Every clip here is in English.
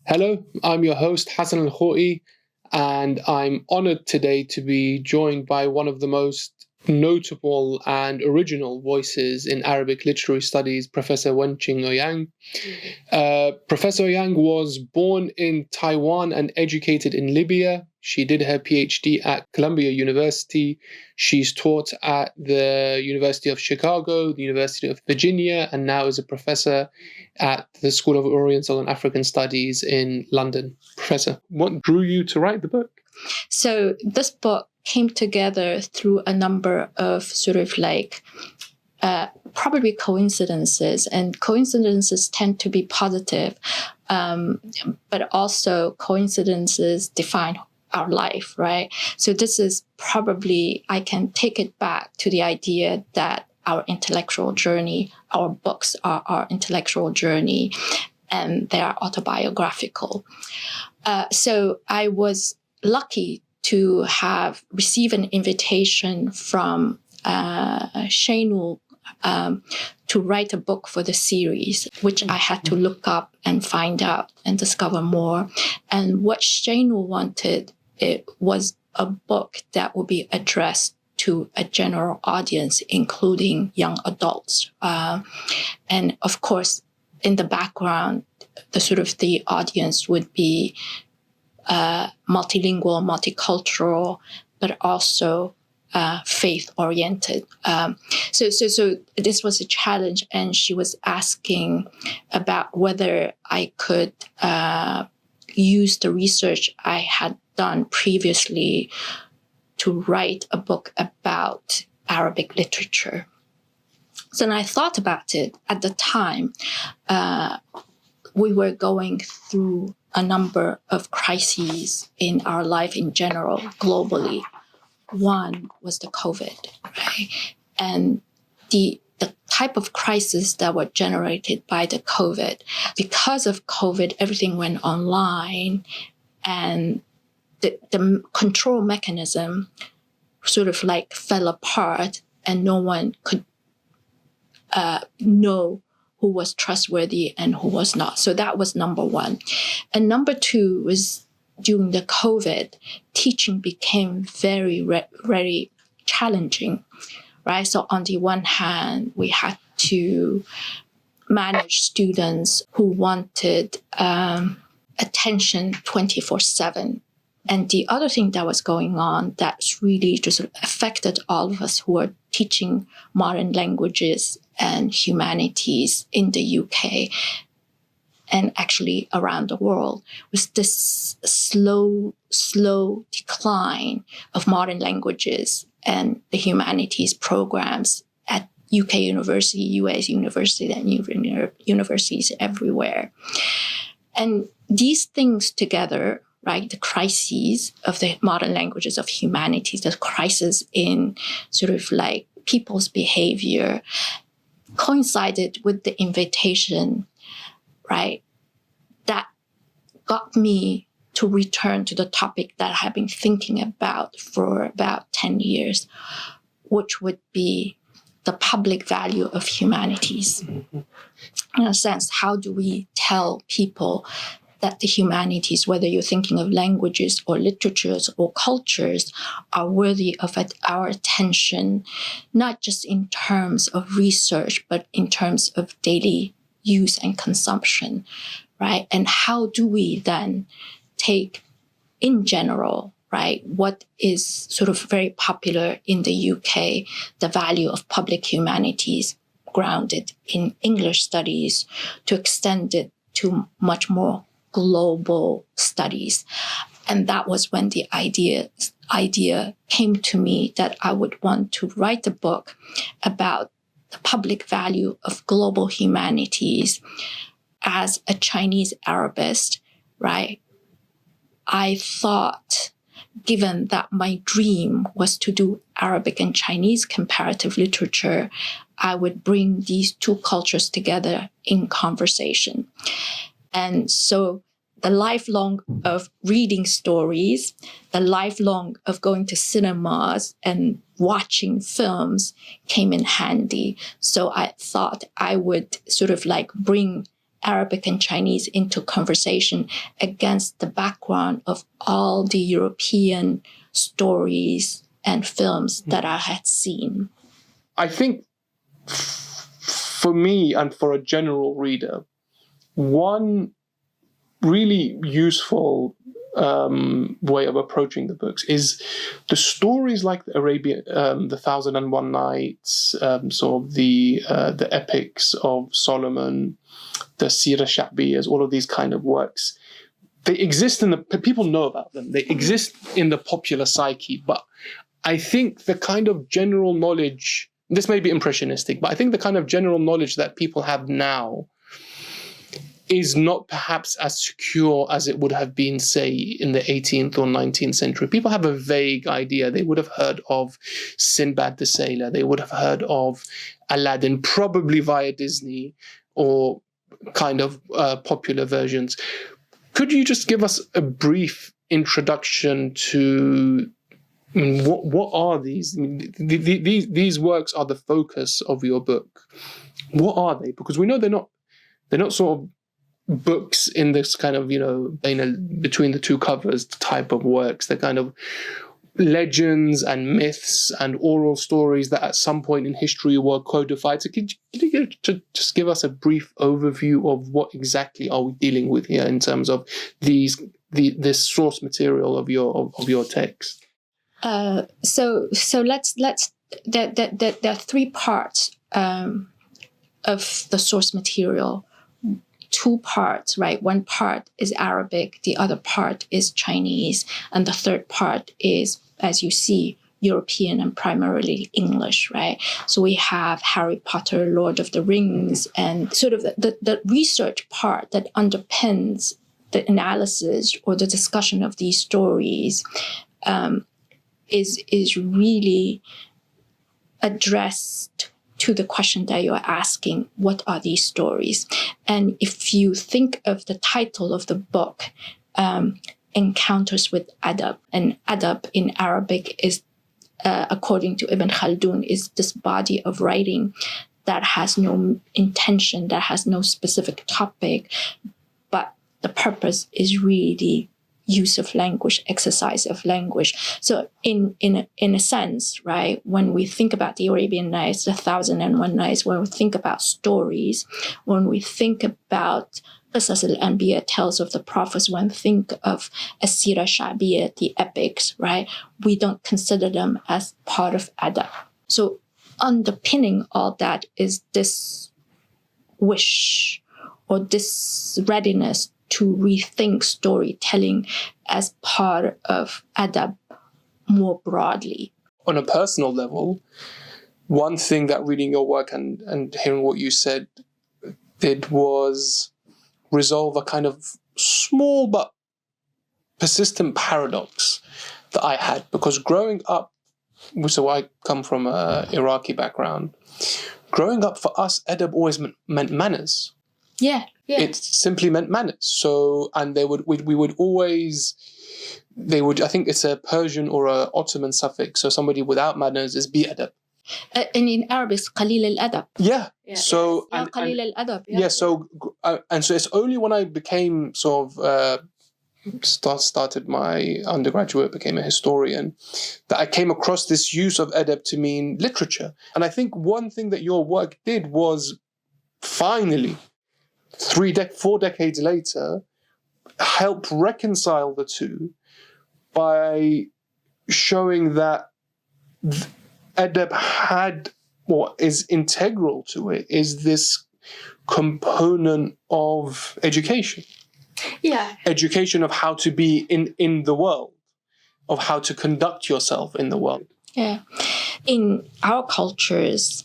Hello, I'm your host, Hasan al-Khoee, and I'm honored today to be joined by one of the most notable and original voices in Arabic literary studies, Professor Wen-chin Ouyang. Professor Ouyang was born in Taiwan and educated in Libya. She did her PhD at Columbia University. She's taught at the University of Chicago, the University of Virginia, and now is a professor at the School of Oriental and African Studies in London. Professor, what drew you to write the book? So this book came together through a number of probably coincidences, and coincidences tend to be positive, but also coincidences define our life, right? So this is probably, I can take it back to the idea that our intellectual journey, our books are our intellectual journey, and they are autobiographical. So I was lucky to have received an invitation from Shanu to write a book for the series, which I had to look up and find out and discover more. And what Shanu wanted, it was a book that would be addressed to a general audience, including young adults. And of course, in the background, the audience would be multilingual, multicultural, but also faith-oriented. So this was a challenge, and she was asking about whether I could use the research I had done previously to write a book about Arabic literature. So then I thought about it. At the time, we were going through a number of crises in our life in general, globally. One was the COVID, right? And the type of crisis that were generated by the COVID. Because of COVID, everything went online, and the control mechanism fell apart, and no one could know who was trustworthy and who was not. So that was number one. And number two was, during the COVID, teaching became very, very challenging, right? So on the one hand, we had to manage students who wanted attention 24/7. And the other thing that was going on that's really just affected all of us who were teaching modern languages and humanities in the UK and actually around the world was this slow decline of modern languages and the humanities programs at UK university, US university, and universities everywhere. And these things together, right, the crises of the modern languages of humanities, the crisis in people's behavior, coincided with the invitation, right, that got me to return to the topic that I have been thinking about for about 10 years, which would be the public value of humanities. Mm-hmm. In a sense, how do we tell people that the humanities, whether you're thinking of languages or literatures or cultures, are worthy of our attention, not just in terms of research, but in terms of daily use and consumption, right? And how do we then take, in general, right, what is very popular in the UK, the value of public humanities grounded in English studies, to extend it to much more global studies. And that was when the idea came to me that I would want to write a book about the public value of global humanities. As a Chinese Arabist, right, I thought, given that my dream was to do Arabic and Chinese comparative literature, I would bring these two cultures together in conversation. And so the lifelong of reading stories, the lifelong of going to cinemas and watching films came in handy. So I thought I would bring Arabic and Chinese into conversation against the background of all the European stories and films that I had seen. I think for me and for a general reader, one really useful way of approaching the books is the stories like the Arabian, the 1001 Nights, sort of the epics of Solomon, the Sira Sha'biyas, all of these kind of works. They exist people know about them. They exist in the popular psyche, but I think the kind of general knowledge, this may be impressionistic, but I think the kind of general knowledge that people have now is not perhaps as secure as it would have been, say, in the 18th or 19th century. People have a vague idea. They would have heard of Sinbad the Sailor. They would have heard of Aladdin, probably via Disney or kind of popular versions. Could you just give us a brief introduction to what are these? I mean, these works are the focus of your book. What are they? Because we know they're not sort of books in this kind of, between the two covers type of works. They're kind of legends and myths and oral stories that at some point in history were codified. So could you just give us a brief overview of what exactly are we dealing with here in terms of this source material of your text? So let's there are three parts of the source material. Two parts, right? One part is Arabic, the other part is Chinese, and the third part is, as you see, European and primarily English, right? So we have Harry Potter, Lord of the Rings, and sort of the research part that underpins the analysis or the discussion of these stories is really addressed to the question that you're asking, what are these stories? And if you think of the title of the book, Encounters with Adab, and Adab in Arabic is, according to Ibn Khaldun, is this body of writing that has no intention, that has no specific topic, but the purpose is really use of language, exercise of language. So in a sense, right, when we think about the Arabian Nights, the 1001 Nights, when we think about stories, when we think about Qisas al-Anbiya, tales of the prophets, when we think of As-Sira Sha'biyya, the epics, right, we don't consider them as part of Adab. So underpinning all that is this wish or this readiness to rethink storytelling as part of Adab more broadly. On a personal level, one thing that reading your work and hearing what you said did was resolve a kind of small but persistent paradox that I had. Because growing up, so I come from an Iraqi background, growing up for us, Adab always meant manners. Yeah. It simply meant manners. So, and they would always, I think it's a Persian or a Ottoman suffix. So somebody without manners is bi-adab. And in Arabic, it's qalil al-adab. Yeah. So, qalil al-adab. Yeah. So, and so it's only when I became sort of, started my undergraduate, became a historian, that I came across this use of adab to mean literature. And I think one thing that your work did was finally, 4 decades later, help reconcile the two by showing that adab had, or is integral to it, is this component of education. Yeah. Education of how to be in the world, of how to conduct yourself in the world. Yeah. In our cultures,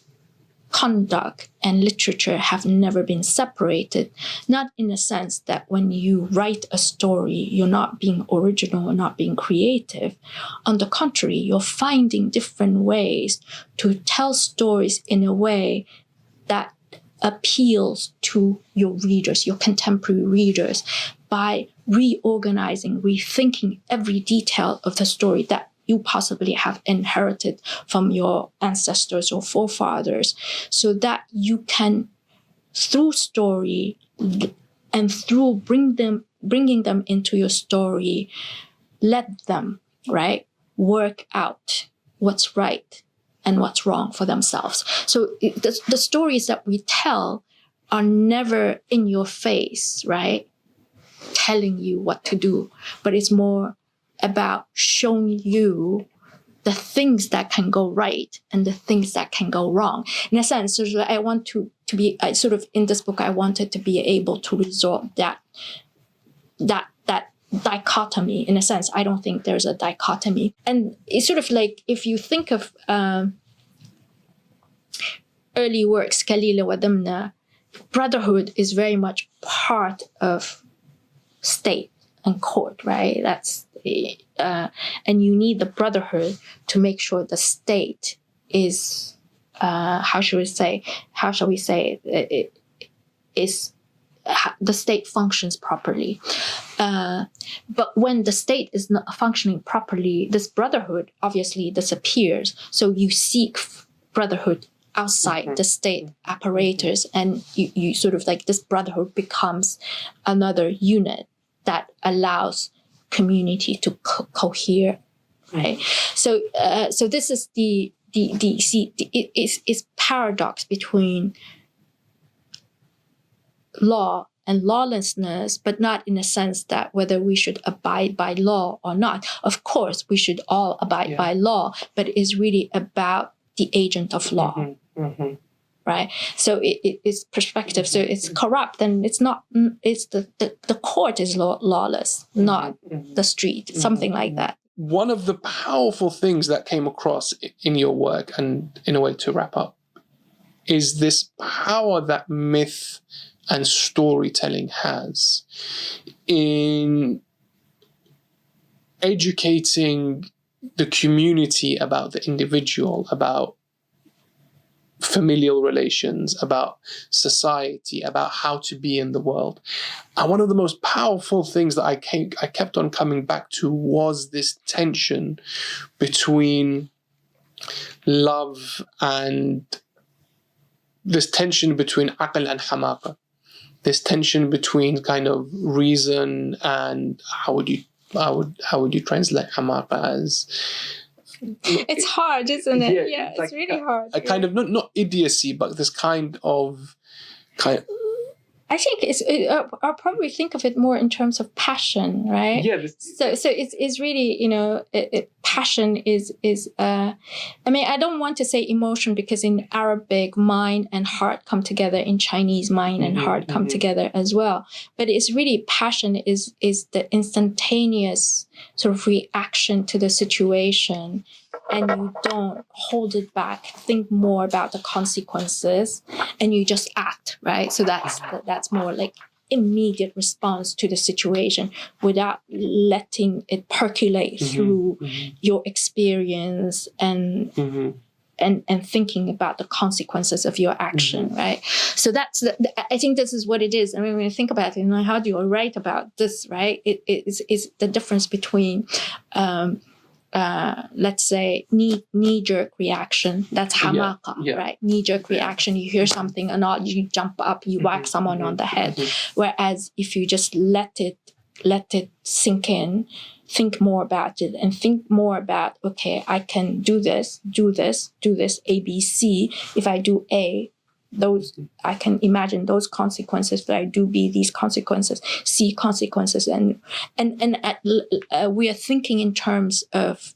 conduct and literature have never been separated, not in the sense that when you write a story, you're not being original or not being creative. On the contrary, you're finding different ways to tell stories in a way that appeals to your readers, your contemporary readers, by reorganizing, rethinking every detail of the story that you possibly have inherited from your ancestors or forefathers, so that you can, through story, and through bringing them into your story, let them, right, work out what's right and what's wrong for themselves. So the stories that we tell are never in your face, right, telling you what to do, but it's more about showing you the things that can go right and the things that can go wrong. In a sense, so I want to be sort of in this book, I wanted to be able to resolve that dichotomy. In a sense, I don't think there's a dichotomy. And it's sort of like, if you think of early works, Kalila wa Damna, brotherhood is very much part of state and court, right? That's and you need the brotherhood to make sure the state is how shall we say it is the state functions properly. But when the state is not functioning properly, this brotherhood obviously disappears. So you seek brotherhood outside the state apparatus, and you sort of like, this brotherhood becomes another unit that allows community to cohere, right? So this is it's paradox between law and lawlessness, but not in a sense that whether we should abide by law or not. Of course, we should all abide by law, but it's really about the agent of law, right? So it's perspective. So it's corrupt, and it's not. It's the court is lawless, not the street. Something like that. One of the powerful things that came across in your work, and in a way to wrap up, is this power that myth and storytelling has in educating the community about the individual, about familial relations, about society, about how to be in the world. And one of the most powerful things that I kept on coming back to was this tension between love and this tension between aql and hamaqa, this tension between kind of reason and how would you translate hamaqa as? It's hard, isn't it? Yeah, it's really hard. A kind of not idiocy, but this kind of I think I'll probably think of it more in terms of passion, right? Yeah. So it's really, passion is. I mean, I don't want to say emotion, because in Arabic, mind and heart come together. In Chinese, mind and heart come together as well. But it's really, passion is the instantaneous sort of reaction to the situation, and you don't hold it back, think more about the consequences, and you just act, right? So that's more like immediate response to the situation without letting it percolate through your experience and thinking about the consequences of your action, right? So I think this is what it is. I mean, when you think about it, how do you write about this, right? It's the difference between let's say knee-jerk reaction. That's hamaqa, right? Knee-jerk reaction. You hear something and all, you jump up, you whack someone on the head. Whereas if you just let it sink in, think more about it, and think more about, okay, I can do this, A, B, C. If I do A, those, I can imagine those consequences. If I do B, these consequences, C consequences, and we are thinking in terms of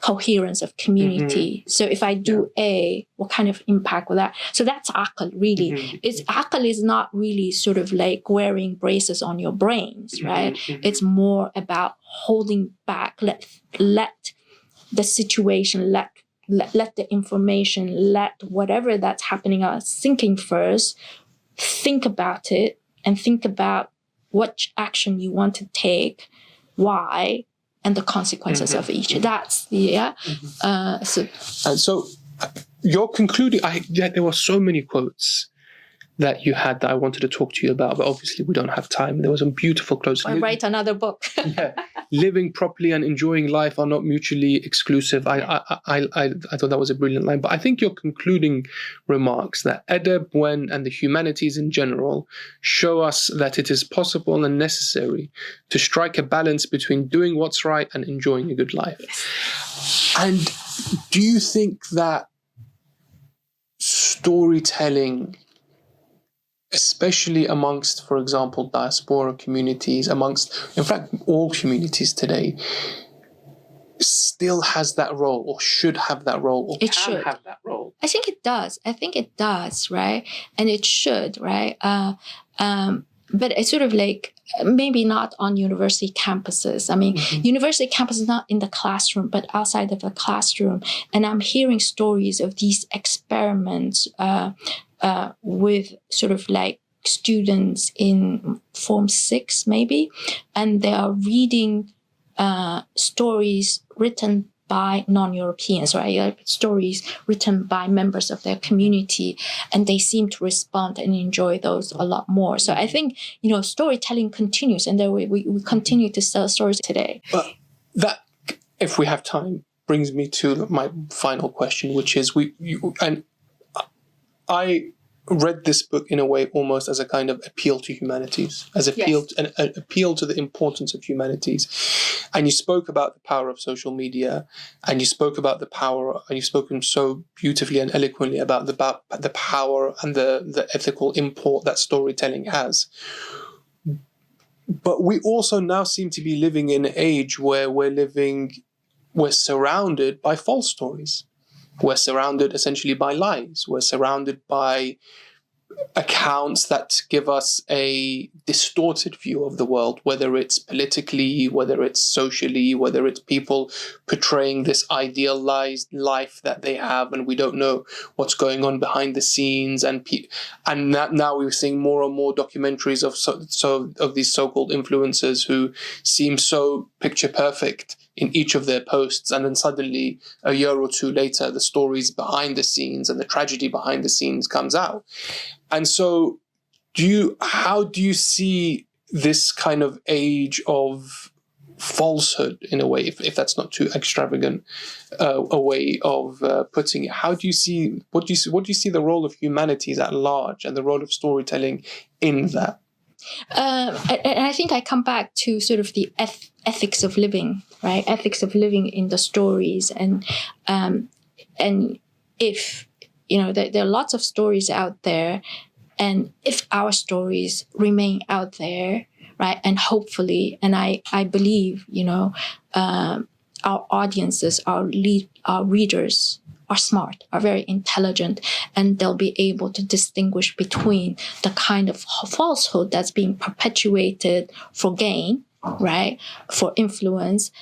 coherence of community. So if I do A, what kind of impact will that? So that's aql, really. Aql is not really sort of like wearing braces on your brains, right? It's more about holding back, let the situation, let the information, let whatever that's happening sinking first, think about it, and think about what action you want to take, why, and the consequences of each. That's so you're concluding. There were so many quotes, that you had that I wanted to talk to you about, but obviously we don't have time. There was a beautiful close. Or write another book. Yeah, living properly and enjoying life are not mutually exclusive. I thought that was a brilliant line. But I think your concluding remarks that Adab, Wen, and the humanities in general show us that it is possible and necessary to strike a balance between doing what's right and enjoying a good life. Yes. And do you think that storytelling, especially amongst, for example, diaspora communities, in fact, all communities today, still has that role, or should have that role, or can have that role? I think it does, right? And it should, right? But it's sort of like, maybe not on university campuses. I mean, university campus is not in the classroom, but outside of the classroom. And I'm hearing stories of these experiments with sort of like students in Form 6, maybe, and they are reading stories written by non-Europeans, right? Stories written by members of their community, and they seem to respond and enjoy those a lot more. So I think, storytelling continues, and we continue to tell stories today. But that, if we have time, brings me to my final question, which is I read this book in a way almost as a kind of appeal to humanities, as an appeal to the importance of humanities. And you spoke about the power of social media, and you spoke about the power, and you've spoken so beautifully and eloquently about the power and the ethical import that storytelling has. But we also now seem to be living in an age where we're surrounded by false stories. We're surrounded essentially by lies. We're surrounded by accounts that give us a distorted view of the world, whether it's politically, whether it's socially, whether it's people portraying this idealized life that they have, and we don't know what's going on behind the scenes. And now we're seeing more and more documentaries of these so-called influencers who seem so picture perfect in each of their posts, and then suddenly a year or two later, the stories behind the scenes and the tragedy behind the scenes comes out. And so how do you see this kind of age of falsehood, in a way, if that's not too extravagant a way of putting it? What do you see the role of humanities at large and the role of storytelling in that? I think I come back to sort of the ethics of living, right? Ethics of living in the stories, and if there are lots of stories out there, and if our stories remain out there, right, and hopefully, and I believe, our audiences, our readers are smart, are very intelligent, and they'll be able to distinguish between the kind of falsehood that's being perpetuated for gain, right, for influence,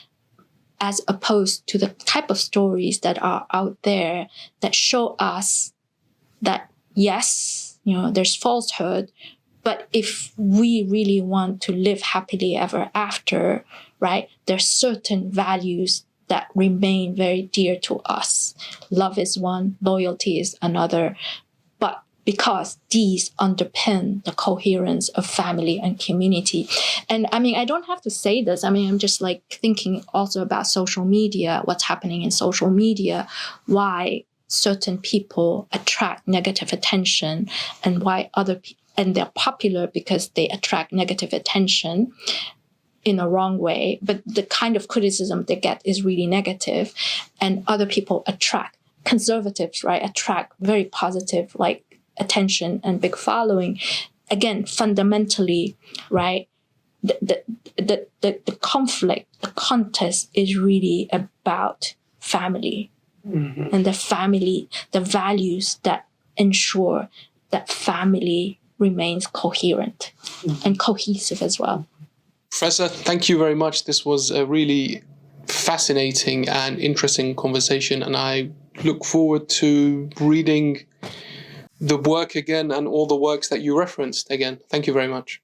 as opposed to the type of stories that are out there that show us that, yes, there's falsehood, but if we really want to live happily ever after, right, there's certain values that remain very dear to us. Love is one, loyalty is another, but because these underpin the coherence of family and community. And I mean, I don't have to say this. I mean, I'm just like thinking also about social media, what's happening in social media, why certain people attract negative attention, and why and they're popular because they attract negative attention in a wrong way, but the kind of criticism they get is really negative, and other people attract, conservatives, right, attract very positive, like, attention and big following. Again, fundamentally, right, the conflict, the contest is really about family, and the values that ensure that family remains coherent and cohesive as well. Professor, thank you very much. This was a really fascinating and interesting conversation, and I look forward to reading the work again and all the works that you referenced again. Thank you very much.